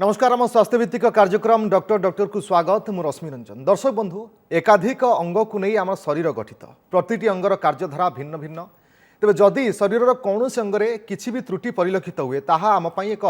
नमस्कार आम स्वास्थ्य भित्तिक कार्यक्रम डॉक्टर डॉक्टर को स्वागत मु रश्मि रंजन। दर्शक बंधु एकाधिक अंग को नहीं आम शरीर गठित प्रतिटी अंगर कार्यधारा भिन्न भिन्न तेज जदि शरीर कौन अंगरे किसी भी त्रुटि परिलक्षित हुए ताहा आम एक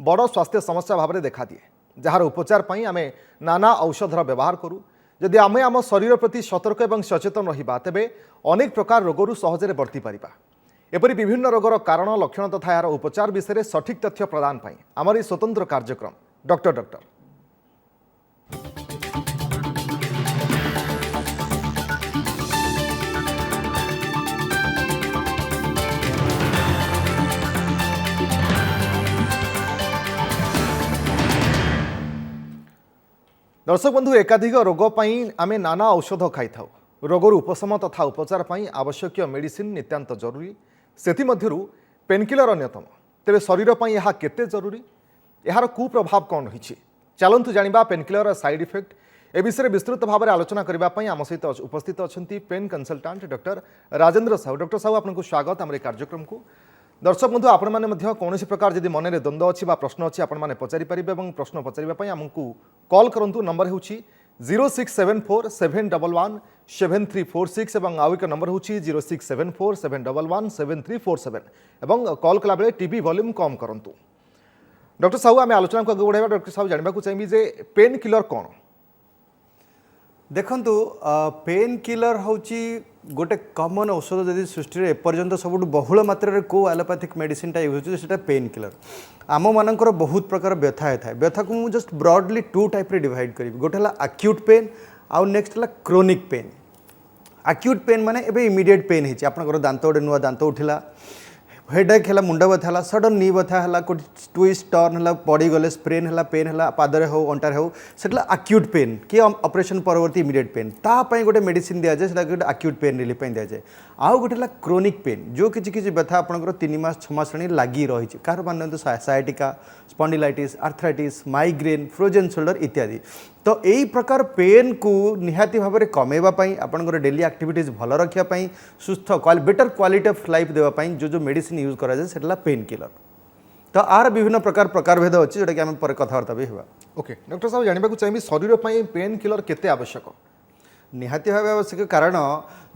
बड़ स्वास्थ्य समस्या भाव में देखा दिए जार उपचार आम नाना औषधर व्यवहार करूँ। जदि आम आम शरीर प्रति सतर्क और सचेतन रहिबा तेबे अनेक प्रकार रोगरू सहजरे बर्ती पारिबा। एपरी विभिन्न रोगर कारण लक्षण तथा यार उपचार विषय में सठिक तथ्य प्रदान पाई आमर यह स्वतंत्र कार्यक्रम डॉक्टर डॉक्टर। दर्शक बंधु एकाधिक रोग आमे नाना औषध खाई था रोगर उपशम तथा उपचार आवश्यक मेडिसिन नितांत जरूरी सेथि मध्यरु पेनकिलर अन्यतम। तेबे शरीर पर यह केते जरूरी यार कुप्रभाव कौन रही चलतु जानिबा पेनकिलर साइड इफेक्ट ए विषय विस्तृत भाव में आलोचना करने आम सहित उपस्थित अच्छा pain consultant doctor Rajendra Sahu. Doctor Sahu आपको स्वागत आम कार्यक्रम को। दर्शक बंधु आपण मैंने कौन प्रकार जब मन में द्वंद्व अच्छी प्रश्न अच्छी आपने पचारि पारे और प्रश्न पचारे आमको कॉल करूँ। नंबर हो 0674711746 और आउ एक नंबर हो 0674711747 और कॉल कला बेले टीवी वॉल्यूम कम करूँ। डॉक्टर साहू आम आलोचना को आगे बढ़ाइबा। डॉक्टर साहू जानवा चाहिए जे पेन किलर कौन देखु पेन किलर हूँ गोटे कमन औषध जदि सृष्टि में एपर्यंत सब बहुल मात्रा को एलोपैथिक मेडिसिन यूज होता पेन किलर आम मानकर बहुत प्रकार व्यथा होता है। व्यथा को मुझे जस्ट ब्रॉडली टू टाइप रे डिवाइड करी गोटे है एक्यूट पेन आउ नेक्स्ट है क्रोनिक पेन। एक्यूट पेन माने एबे इमीडिएट पेन होती आपंकर दांत गोटे नुआ दांत उठिला हेडेक है मुंड बथा है सडन नी बथा है ट्विस्ट टर्न है पड़गले स्प्रेन है पेन है पादरे हो अंटारे हो सेटा एक्यूट पेन कि ऑपरेशन परवर्ती इमीडिएट पेन तापाई गोटे मेडिसिन दि जाए गोटे एक्यूट पेन रिलीफ दि जाए। आउ गोटे है क्रोनिक पेन जो किसी व्यथा आपंकर 3 मास 6 मास लगी रही कार मान sciatica spondylitis arthritis migraine frozen shoulder इत्यादि। तो यही प्रकार पेन को निहाती भाव में कमेवाई आपंकर डेली एक्टिविटीज भल रखापी सुस्थ बेटर क्वालिटी ऑफ लाइफ देवाई जो मेडिसिन यूज कराए से पेन किलर। तो आर विभिन्न प्रकारभेद अच्छी जोटा कि आम पर कथबार्ता भी हुआ। ओके डॉक्टर साहब जानवा चाहिए शरीर पर पेन किलर केते आवश्यक निहाती भाव आवश्यक कारण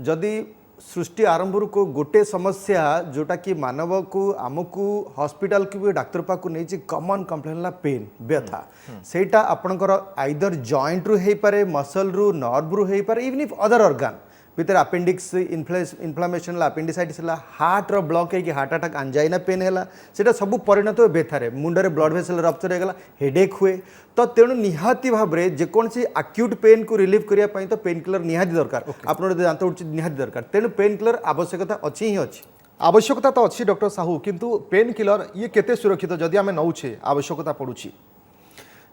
जदि सृष्टि आरंभ को गोटे समस्या जोटा कि मानव को आमको हॉस्पिटल को डाक्तर पाक नहीं कॉमन कंप्लेन है पेन व्यथा सेटा आपणकर आइदर जॉइंट रु पारे मसल रु नर्व रु पारे इवन इफ अदर ऑर्गन भीतर अपेंडिक्स इन्फ्लामेशन अपेंडिसाइटिस है हार्ट रो ब्लॉक है हार्ट अटैक एंजाइना पेन है सेटा सब परिणत हुए व्यथार मुंडे ब्लड वेसल रप्चर होगा हेडेक हुए। तो तेणु निहाती भाव में जेकोसी एक्यूट पेन को रिलीफ करने तो पेन किलर निहाती दरकार आप दांत उठी निहाती दरकार तेणु पेन किलर आवश्यकता अच्छी ही अच्छी आवश्यकता तो अच्छी डॉक्टर साहू किंतु पेन किलर ये केते सुरक्षित जदि आम नौचे आवश्यकता पड़ुछि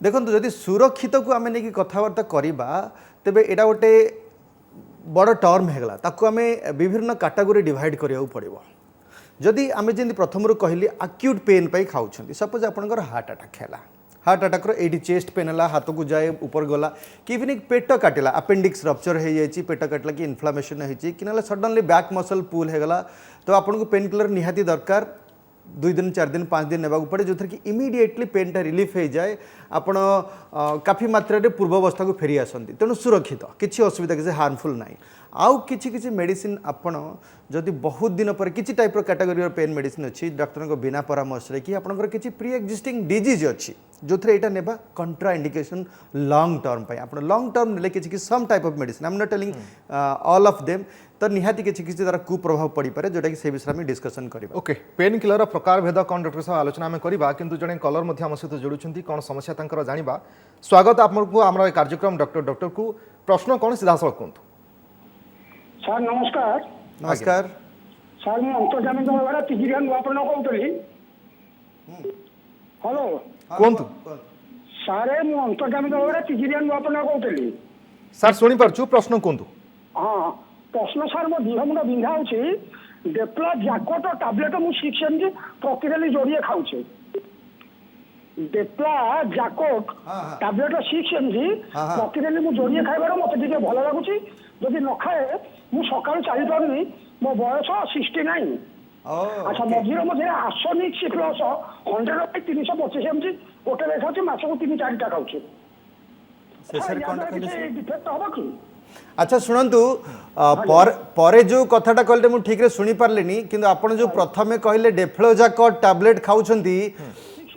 देखो जदि सुरक्षित को आम नहीं कथबार्ता करवा तेबे एटा गोटे बड़ टर्म होगा ताकू आम विभिन्न कैटेगरी डिवाइड करिया पड़ो। जदि आम जमी प्रथम कहली एक्यूट पेन पाई खाऊँ सपोज आपंकर हार्ट अटैक है हार्ट अटैक ये चेस्ट पेन है हाथ को जाए ऊपर गला कि इवन पेट काटिला अपेंडिक्स रप्चर हो जाए पेट काटिला कि इन्फ्लामेशन होती कि ना सडनली बैक मसल पुल होगा तो आपको पेन किलर निहाती दरकार 2 दिन 4 दिन 5 दिन नेबाक पड़े जो कि इमीडिएटली पेनटा रिलीफ हो जाए आपण काफी मात्रा रे पूर्वावस्था को फेरी आसती तेणु सुरक्षित किसी असुविधा किसी हार्मफुल ना। आउ किसी मेडिसिन आपण जदि बहुत दिन पर किसी टाइप कैटेगरी पेन मेडिसिन अच्छी डॉक्टर को बिना परामर्श कि आपंकर किसी प्री एक्जिस्टिंग डिजीज अच्छी जो थे यहाँ नेबा कंट्रा इंडिकेशन लॉन्ग टर्म आप लॉन्ग टर्म ने किसी some type of medicine I am not telling all of them तो निहाती किसी द्वारा कुप्रभाव पड़ पाए जोटा कि से विषय में डिस्कसन करिबा। ओके पेन किलर प्रकार भेद कौन डॉक्टर साहब आलोचना आम करवा किंतु जड़े कलर आम सहित जोड़ुंट कौन समस्या तंकर जानिबा। स्वागत आपको आम कार्यक्रम डॉक्टर डॉक्टर को प्रश्न कौन सीधा सड़क कहतु। सर नमस्कार। नमस्कार सर मु अंतर्जामी दलवार तिगिरिया नुआपण कहूली। हेलो कहतु सारे मु अंतर्जामी दलवार तिगिरिया नुआपण कहूली। सर सुनी पारछु प्रश्न कहतु। हाँ प्रश्न सर मो देह मुंड बिंधा होची डेप्ला जैकेट टैबलेट मु 6 mg प्रतिदिन जोड़िए खाऊचे डेप्ला जैकेट टैबलेट 6 mg प्रतिदिन मु जोड़िए खाइबार मते टिके भल लागुची जदि न खाए मु सकाळ चली पारनी मो बयस 69 अच्छा मझिरे मझिरे आसनिक सिप्लस 100 325 mg ଗୋଟେ ଲେଖା ଅଛି ମାସକୁ 3-4ଟା ଖାଉଛି ଶେଷରେ ୟା କ'ଣ ଦ୍ୱାରା କହିଲେ କିଛି ଡିଫେକ୍ଟ ହବ କି? আচ্ছা শুণন্তু পরে যে কথাটা কহিলে মু ঠিক রে শুনি পারলিনি কিন্তু আপন যে প্রথমে কহিলে ডেফ্লোজাকট ট্যাবলেট খাউছন্তি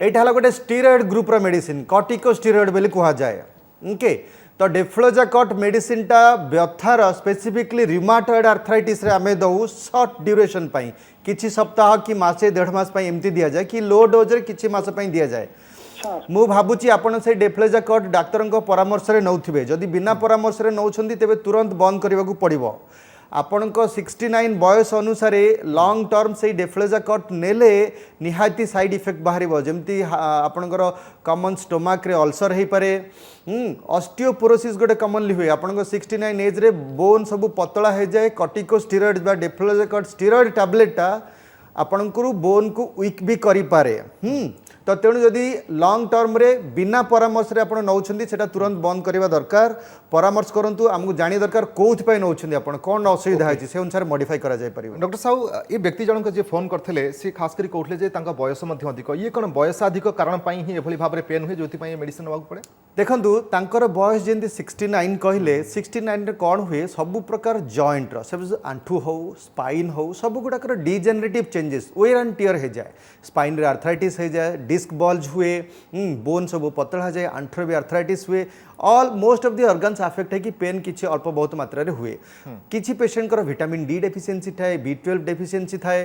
এইটা হলা গোটে স্টেরয়েড গ্রুপ র মেডিসিন কর্টিকোস্টেরয়েড বলি কুয়া যায় ওকে তো ডেফ্লোজাকট মেডিসিনটা ব্যথার স্পেসিফিকলি রিউমাটয়েড আর্থ্রাইটিস রে আমি দউ শর্ট ডিউরেশন পাই কিছু সপ্তাহ কি মাসে 1.5 মাস পাই এমতি দিয়া যায় কি লো ডোজ রে কিছু মাস পাই দিয়া যায় মু ভাবুছি আপনার সেই ডেফ্লোজাকট ডাক্তার পরামর্শে নৌথিবে যদি বিনা পরামর্শে নৌছন্তি তেবে তুরন্ত বন্ধ করা পড়ব আপনার 69 বয়স অনুসারে লং টর্ম সেই ডেফ্লোজাকট নেলে নিহাতি সাইড ইফেক্ট বাহার যেমতি আপনার কমন স্টোমাক্রে অলসর হয়ে পড়ে অস্টিওপোরোসিস গোটে কমনলি হুয়ে আপনার 69 এজ্রে বোন সবু পতলা হয়ে যায় কর্টিকোস্টেরয়েড বা ডেফ্লোজাকট স্টেরয়েড ট্যাবলেটটা আপনার বোন কু উইক भी करें तो तेणु जदि लंग टर्म रे बिना परामर्श रे आपण नौछंदी सेटा तुरंत बंद करबा दरकार परामर्श करंतु हमकु जानि दरकार कोथ पय नौछंदी आपण कोन असुविधा है से अनुसार मॉडिफाई करा जाय परिबो। डॉक्टर साहब ये व्यक्ति जनक जे फोन करथिले से खास करी कहले जे तांका बयस मध्ये अधिक ये कोन बयस अधिक कारण पई ही एभली भाबरे पेन हुए जोति पई मेडिसिन नबाक पड़े देखंतु तांकर बयस जेंति 69 कहले 69 रे कोन हुए सब प्रकार जॉइंट रो सब आंठू हो स्पाइन हो सब गुडाकर degenerative changes wear and tear हे जाय स्पाइन रे आर्थराइटिस हे जाय डिस्क बल्ज हुए बोन सब पतला जाए आंठर भी आर्थराइटिस हुए all most of the organs affect है कि पेन किसी अल्प बहुत मात्रा रे हुए किसी पेशेंट कर विटामिन डी डेफिशिएंसी थाए B12 डेफिशिएंसी थाए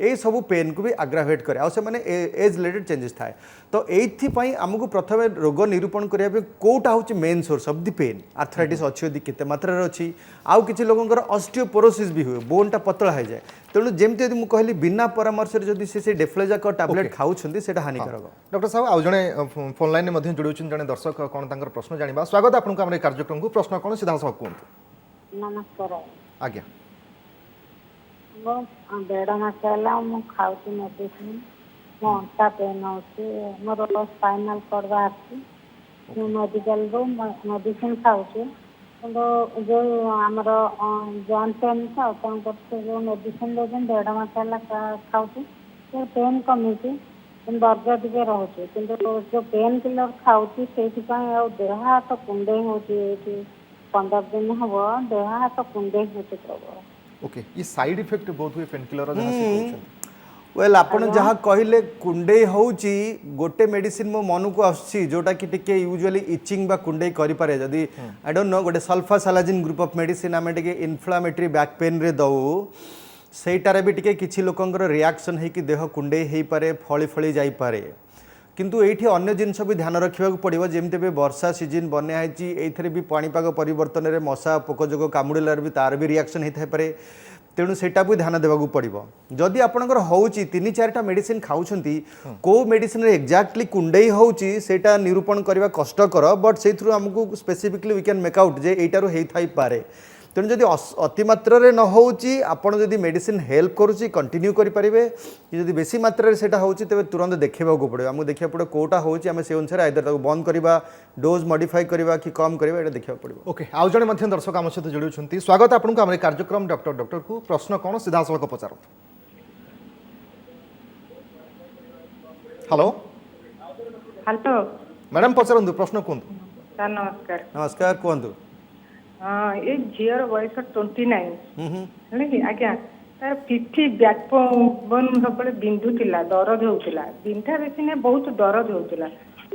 ये सब पेन को भी अग्रावेट करे आ से माने एज रिलेटेड चेंजेस थाए तो एथि पई हमकु प्रथमे रोग निरूपण करिया पे कोटा होची main source of the pain arthritis अछि यदि केते मात्रा रे अछि आउ किछि लोगनकर ऑस्टियोपोरोसिस भी हुए बोनटा पतला हो जाए तेणु जमती यदि कहली बिना परामर्श जदि से डेफ्लोजाकट टैबलेट खाउछंती सेटा हानिकारक। डॉक्टर साहब आउ जने फोन लाइन में मध्य जुड़ुछन जने दर्शक कोन तांकर प्रश्न जानिबा स्वागत आपन को हमरे कार्यक्रम को प्रश्न कोन सीधा सब कोन नमस्कार आज्ञा वो 1.5 मास होला मु खाउची मेडिसिन मो अंटा पेन होची मोर स्पाइनल कॉर्ड बाहरची मु मेडिकल रो मेडिसिन खाउची तो जो आमर जॉइंट पेन था जो मेडिसिन दे 1.5 मास होला खाउची तो पेन कमी दर्द टे रोचे कि जो पेन किलर खाऊँ से देह हाथ कुंडे हो 15 दिन हम देह हाथ कुंडे हो प्रबल ओके ये साइड इफेक्ट बहुत हुए पेन किलर जहां से कहउछन वेल आपण जहाँ कहले कुंडे होची गोटे मेडिसिन मो मन को आसी जोटा कि टिके यूजुअली इचिंग बा कुंडे करि पारे जदी आई डोंट नो गोटे सल्फासालाजिन ग्रुप ऑफ मेडिसिन आमे टिके इन्फ्लामेटरी बैक पेन रे दउ सेटारे भी टिके किछि लोकंकर रिएक्शन है कि देह कुंडे हे पारे फळी फळी जाई पारे किंतु एठी अन्य जिनस भी ध्यान रखा पड़ो जमती भी वर्षा सीजन बन्या है भी पाणीपाग परिवर्तन में मशा पोक जोग कामुड़ार भी तार भी रिएक्शन होता है तेणु सेटा भी ध्यान देवाक पड़ो जदि आपंकर होची 3-4टा मेडिसिन खाऊंती कौ मेडिसिन एक्जाक्टली कुंडे होची सेटा निरूपण करने कष्टकर बट से आमको specifically we can make out जे एटारू होई पारे तेणु जदि अतिमात्रा न होची आपण जदि मेडिसिन हेल्प करुच्ची कंटिन्यू करेंगे जदि बेसी मात्रा से होची तेज तुरंत देखा पड़ो आमको देखा पड़ो कौटा होची आम से अनुसार आइदर बंद करवा डोज मॉडिफाई करवा कि कम करवा ये देखा पड़ो। ओके आउ जने मध्य दर्शक आम सहित जोड़ी स्वागत आपको आम कार्यक्रम डॉक्टर को प्रश्न कौन सीधा सड़क पचार हेलो हेलो मैडम पचारतु प्रश्न कहतु सर नमस्कार नमस्कार कहतु ये झीर बयस 29 कि आज्ञा तार पिठी बैकबोन सब बिंधुला दरद होता बिंधा बेसी ना बहुत दरद होता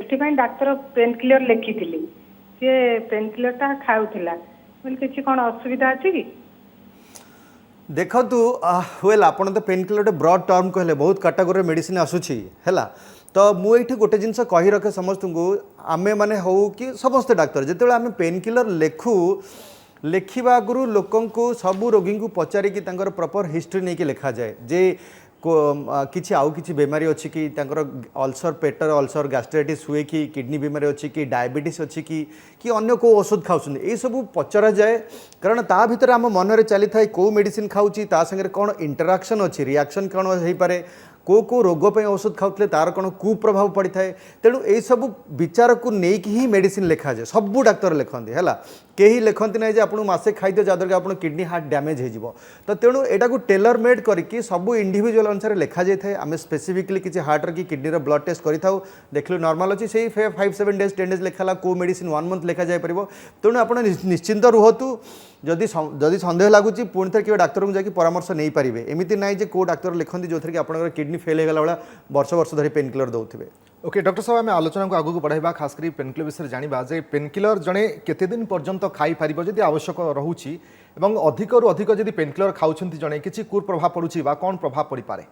से डाक्तर पेन किलर लिखी सी पेन किलरटा खाऊला किसी कौन असुविधा अच्छी कि देखु वेल आपन तो पेन किलर ब्रॉड टर्म कहले बहुत कैटेगोरी मेडिसिन आसूची है तो मुझे गोटे जिनस कही रखे समस्त को आमे माने हो कि समस्त डाक्तर जिते आम पेन किलर लेखु लेखिबा आगु लोकं को सबू रोगी को पचारिकी प्रॉपर हिस्ट्री नहीं कि लिखा जाए जे किछि आउ किछि बेमारी अच्छी कि अल्सर पेटर अल्सर गैस्ट्राइटिस हुए कि किडनी बेमारी अच्छी कि डायबिटीज अच्छी कि अन्य को औषध खाऊँ ये सब पचरा जाए कारण ता भीतर आम मन में चली थाए कौ मेडिसिन खाऊँ ता संगे कौन इंटराक्शन अच्छी रिएक्शन कौन हो पारे को रोग पे औषध खाऊले तार कौन कुप्रभाव पड़ी थाए तेणु यही सब विचार को लेकिन ही मेडिसिन लिखा जाए सबू डाक्तर लिखती है कहीं लिखती ना आपको मसे खाद्य जहाँद्वारा आप किडनी हार्ट डैमेज हो तो तेणु यहाँ को टेलर मेड करके सब इंडिविजुअल अनुसार लिखा जाए आम स्पेसिफिकली किसी हार्टर कि किडनी ब्लड टेस्ट करूँ देखिलु नॉर्मल अच्छी से 5-7 डेज 10 डेज लिखा को मेडिसिन 1 मंथ लिखा जाए पार तेणु आप निश्चिंत रुहतु जदि सन्देह लगुच पुणी थे कि डाक्तर को जाकि परामर्श नहीं पारे एमती ना जे को डाक्तर लिखती जो कि आप किडनी फेल होगा भाया वर्ष वर्ष धरी पेन किलर दौथे ओके डॉक्टर साहब आम आलोचना को आगू बढ़ाइबा खास करी पेनकिलर विषय जानिबा जे पेनकिलर जड़े केते दिन पर्यंत खाई पारिबो जदि आवश्यक रहुछि एवं अधिक रु अधिक जदि पेनकिलर खाउछन्ति जड़े किछि कुप्रभाव पड़ुछि बा कोन प्रभाव पड़ी पारे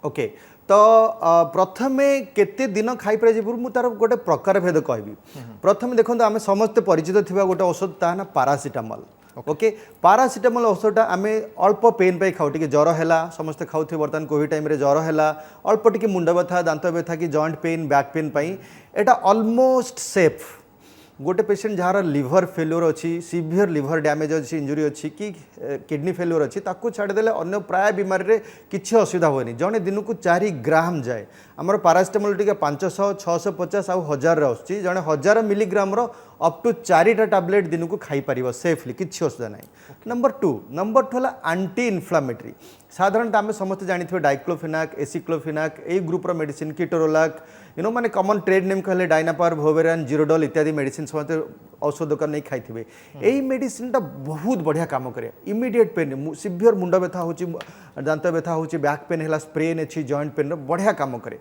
ओके तो प्रथमे केते दिन खाई पारे जे मु तार गोटे प्रकार भेद कहबी प्रथमे देखंतु आमे समस्त परिचित थिबा गोटे औषध ता ना पैरासिटामोल ओके पैरासिटामोल औषधटा आम अल्प पेन पे खाऊ टे ज्वर है समस्ते खाऊ बर्तमान कोविड टाइम ज्वर है अल्प टी मुंड व्यथा दांत व्यथा कि जॉइंट पेन बैक पेन एटा ऑलमोस्ट सेफ गोटे पेशेंट जार लिवर फेल्योर अच्छी सीवियर लिवर डैमेज अच्छी इंजुरी अच्छी कि किडनी फेल्योर अच्छी ताकू छाड़देले अन्य प्राय बीमारी रे किसी असुविधा हुए जड़े दिन को 4 ग्राम जाए आमर पैरासिटामोल टी 500 650 आउ 1000 आसूँ जड़े 1000 मिलीग्राम अप टू 4टा टैबलेट दिन को खाई पार सेफली किसी असुविधा ना नंबर 2 है आंटी इनफ्लामेटरी साधारणतः आम समस्त जानी डाइक्लोफिनाक एसिक्लोफिनाक ए ग्रुपर मेडिसिन कीटोरोलाक माने कॉमन ट्रेड नेम कहले डायनापार भोवेरान जीरोडल इत्यादि मेडिसिन समस्त औषध दुकान नहीं खाई थे यही मेडिसिन टा बहुत बढ़िया काम करे इमिडिएट पेन सीवियर मुंड व्यथा हो दांत व्यथा हो बैक पेन है स्प्रेन अच्छी जॉइंट पेन बढ़िया काम करे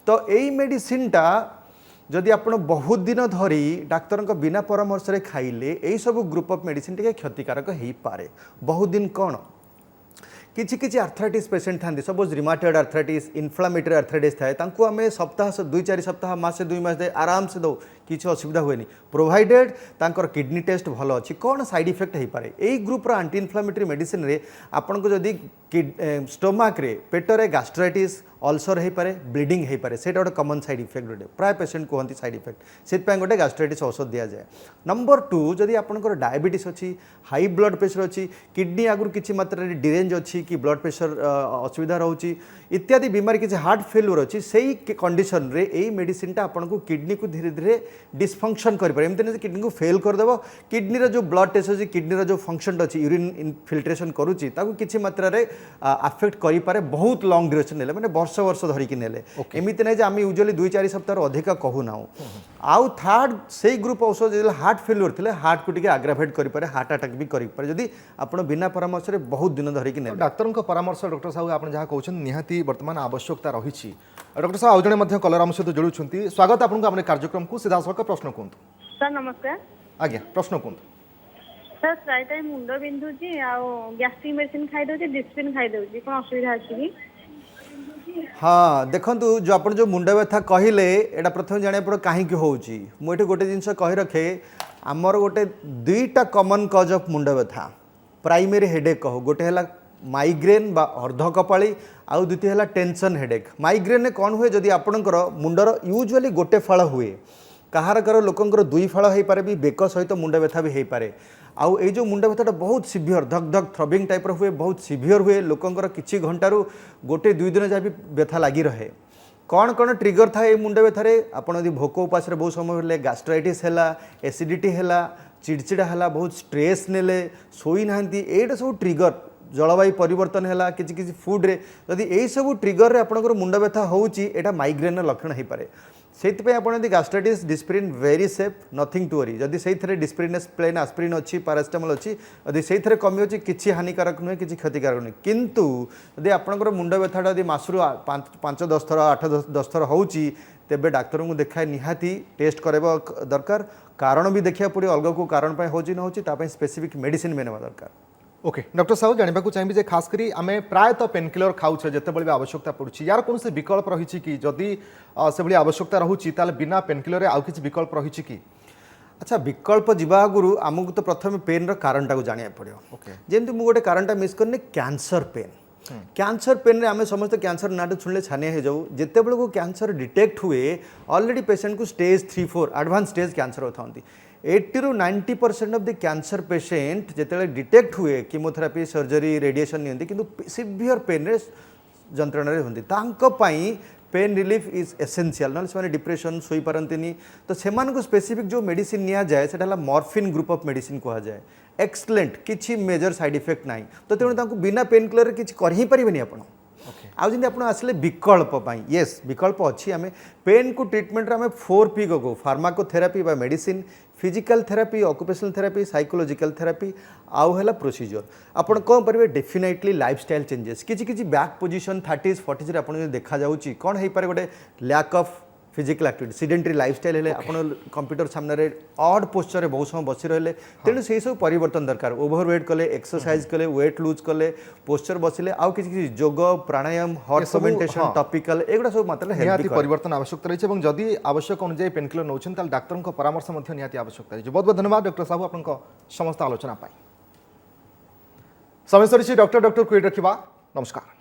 तो यही मेडिसिन टा जदि आप बहुत दिन धरी डाक्तर बिना परामर्श खाइले यही सब ग्रुप ऑफ मेडिसिन टे क्षतिकारक हो पारे बहुत दिन कौन किसी आर्थराइटिस पेशेंट था सपोज रिमाटॉइड आर्थराइटिस इनफ्लामेटरी आर्थराइटिस थाए आम सप्ताह 2-4 सप्ताह मासे 2 मास आराम से दो किसी असुविधा हुए प्रोवाइडेड तांकर किडनी टेस्ट भल अच्छी कौन साइड इफेक्ट हो पारे यही ग्रुपर आंटी इनफ्लामेटरी मेडिसिन रे आपन को जदि स्टोमाक रे पेटरे गैस्ट्राइटिस अल्सर हो पारे ब्लीडिंग हो पारे सेटा गोटे कॉमन साइड इफेक्ट गोटे प्राय पेशेंट कहते साइड इफेक्ट से गोटे गैस्ट्राइटिस औषध दि जाए नंबर 2 जदि आपंकर डायबिटीज अच्छी हाई ब्लड प्रेशर अच्छी किडनी आगुरी किसी मात्रा डिरेंज अच्छी कि ब्लड प्रेशर असुविधा रोचे इत्यादि बीमारी किसी हार्ट फेल्यूर अच्छी से कंडीशन रे यही मेडिसिन आपको किडनी को धीरे धीरे डिस्फंक्शन कर एमती नहीं किडनी को फेल करदेव किडनी जो ब्लड टेस्ट अच्छी किडनी जो फंक्शन अच्छी यूरिन इनफिल्ट्रेशन करुच्ची किसी मात्रा आफेक्ट करे बहुत लंग ड्यूरेशन ने मैंने वर्ष वर्ष धरिकी नेले एमती नहीं आम यूजुअली 2-4 सप्ताह अधिक कहूना आउ थर्ड से ग्रुप औषध जो हार्ट फेल्यूर थे हार्ट को टिके आग्रावेट करे हार्ट अटैक भी करे जदि आप बिना परामर्श बहुत दिन धरिकी ने डाक्तर परामर्श डॉक्टर साहब आप जहाँ कहते निहाती वर्तमान आवश्यकता रही डॉक्टर साहब आउ जड़े कलर आम सहित जोड़ुंट स्वागत आपको आम कार्यक्रम को सीधा सड़क प्रश्न कहतु सर नमस्कार आज्ञा प्रश्न कहतु सर प्राय टाइम मुंड बिंधुची आउ गैस्ट्रिक मेडिसिन खाई दउची डिस्पिन खाई दउची कोन असुविधा अछि कि हाँ देखु जो आप जो मुंड व्यथा कहले एटा प्रथम जाना पड़ो कहीं होची मुझे गोटे जिनस कही रखे आमर गोटे 2टा कॉमन कज ऑफ मुंड व्यथा प्राइमरी हेडेक कहो गोटे है माइग्रेन बा अर्धकपाली आउ द्वितीय है टेंशन हेडेक माइग्रेन कौन हुए जदि आपणकर मुंडर यूजुअली गोटे फाड़ हुए कहार लोकंर 2 फाड़ हो पारे भी बेक सहित मुंड व्यथा भी हो पारे आउ ये जो मुंड व्यथाटा बहुत सिवियर धक धक थ्रबिंग टाइप हुए बहुत सिवियर हुए लोकंर किछि घंटारू 1-2 दिन जाए भी व्यथा लगी रहे कौन कौन ट्रिगर था ये मुंड व्यथारे आपड़ यदि भोक उपास बहुत समय हेल्ले गैस्ट्राइटिस है एसिडिटी है चिड़चिड़ा है बहुत स्ट्रेस नेले शोई ना ये सब ट्रिगर जलवायु परिवर्तन है किसी फुड रे जदि यही सब ट्रिगर रे आपनकर मुंड व्यथा होउची एटा माइग्रेन लक्षण हो पारे से gastritis Disprin very safe nothing to worry जदि से डिस्प्रिन प्लेन आस्प्रिन अच्छी पैरासिटामोल अच्छी यदि से कमी अच्छी किसी हानिकारक नुहे किसी क्षतिकारक नुहे किंतु यदि आपंकर मुंड व्यथाटा यदि मासरू 5-10 थर 8-10 थर होउची तेबे डाक्तर को देखाए निहाती टेस्ट करवा दरकार कारण भी देखा पड़े अलग को कारण होची न होची तापई स्पेसिफिक मेडिसिन भी नेवा दरकार ओके डॉक्टर साहब जानवा चाहिए खास करी आम प्रायतः पेनकिलर खाऊे जिते आवश्यकता पड़ुछि यार कौन से विकल्प रही कि जदि से भाई आवश्यकता रोचे बिना पेनकिलर आउ किसी विकल्प रही कि अच्छा विकल्प जीवा आगु आमको तो प्रथम पेन कारण टाक जाना पड़ो ओके जमी मुझे गोटे कारण मिस करनी कैंसर पेन कैंसर पेन रे आम समस्त कैंसर ना शुणिले छानिया हो जाऊ जिते को कैंसर डिटेक्ट हुए ऑलरेडी पेशेंट को स्टेज 3-4 एडवांस स्टेज कैंसर होता 80-90% ऑफ द कैंसर पेशेंट जिते डिटेक्ट हुए कीमोथेरापी सर्जरी रेडिएशन नियंती किंतु सिवियर पेन रे ଯନ୍ତ୍ରଣାରେ ହୁଅନ୍ତି ତାଙ୍କ ପାଇଁ पेन रिलीफ इज एसेंशियल ना से डिप्रेशन सोई पारंतिनी तो सेमानकु स्पेसिफिक जो मेडिसिन निया जाए सेटा मॉर्फिन ग्रुप ऑफ मेडिसिन कहा जाए एक्सलेंट किछि मेजर साइड इफेक्ट नाही तो तेणु तांकु बिना पेन किलर किछि कर ही परिबेनी आपण आउ जंती आपण आसले विकल्प पाई यस विकल्प अच्छी आम पेन को ट्रीटमेंट आम 4P को फार्माकोथेरापी बा medicine physical therapy occupational therapy psychological therapy आउ है प्रोसीजर आपन कौन करेंगे डेफिनेटली लाइफस्टाइल चेंजेस किसी बैक पोजिशन 30s 40s आपन देखा जाउची कौन है पारे गोटे lack of physical activity sedentary lifestyle हेले आपन कंप्यूटर सामने ऑड पोस्चर रे बहुत समय बसी रहले तेणु से सब परिवर्तन दरकार ओवरवेट कले एक्सरसाइज कले वेट लूज कले पोस्चर बसिले आउ किसी योगा प्राणायाम हॉट फर्मेंटेशन टॉपिकल एगुडा सब मात्रा निहाती परिवर्तन आवश्यकता रही है जदि आवश्यक अनुसार पेनकिलर नौछन ताल डाक्टर परामर्श निहाती आवश्यकता रही बहुत बहुत धन्यवाद डॉक्टर साहब आपन समस्त आलोचना पाई समय सरी डॉक्टर क्वेट रखा नमस्कार।